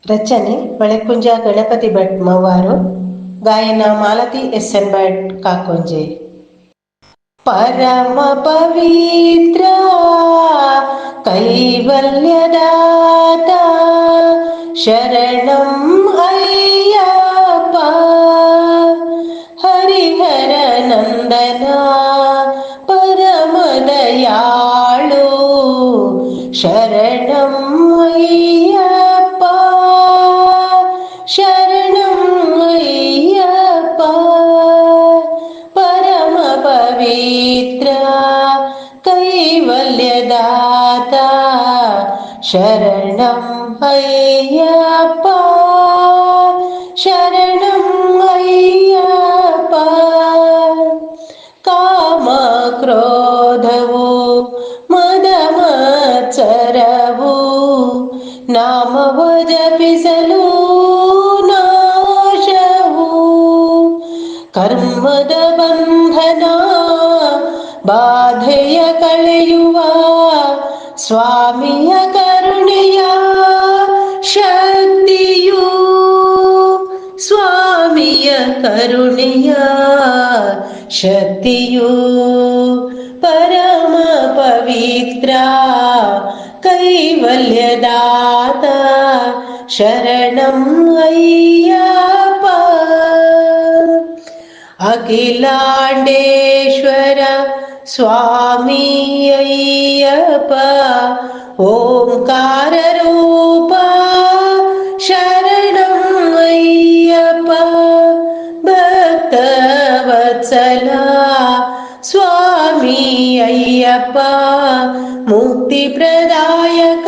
ರಚನೆ ಮಳೆಕುಂಜ ಗಣಪತಿ ಭಟ್ ಮವ್ವಾರು. ಗಾಯನ ಮಾಲತಿ ಎಸ್.ಎನ್. ಭಟ್ ಕಾಕೊಂಜೆ. ಪರಮ ಪವಿತ್ರ ಕೈವಲ್ಯದಾತ ಶರಣಂ ಅಯ್ಯಪ್ಪ, ಹರಿಹರ ನಂದನ ಪರಮ ದಯಾಳು ಶರಣಂ ಅಯ್ಯಪ್ಪ, ಶರಣಂ ಅಯ್ಯಪ್ಪ. ಪರಮ ಪವಿತ್ರ ಕೈವಲ್ಯದಾತ ಶರಣಂ ಅಯ್ಯಪ್ಪ, ಶರಣಂ ಅಯ್ಯಪ್ಪ. ಕಾಮ ಕ್ರೋಧವು ಮದ ಮತ್ಸರವು ನಾಮವ ಜಪಿಸಲು ನಾಶವು, ಕರ್ಮದ ಬಂಧನ ಬಾಧೆಯ ಕಳೆಯುವ ಸ್ವಾಮಿಯ ಕರುಣೆಯ ಶಕ್ತಿಯು, ಸ್ವಾಮಿಯ ಕರುಣೆಯ ಶಕ್ತಿಯು. ಪರಮ ಪವಿತ್ರ ಕೈವಲ್ಯದಾತ ಶರಣಂ ಅಯ್ಯಪ್ಪ, ಅಖಿಲಾಂಡೇಶ್ವರ ಸ್ವಾಮಿ ಅಯ್ಯಪ್ಪ, ಓಂಕಾರ ರೂಪ ಶರಣಂ ಅಯ್ಯಪ್ಪ. ಭಕ್ತ ವತ್ಸಲ ಸ್ವಾಮಿ ಅಯ್ಯಪ್ಪ, ಮುಕ್ತಿ ಪ್ರದಾಯಕ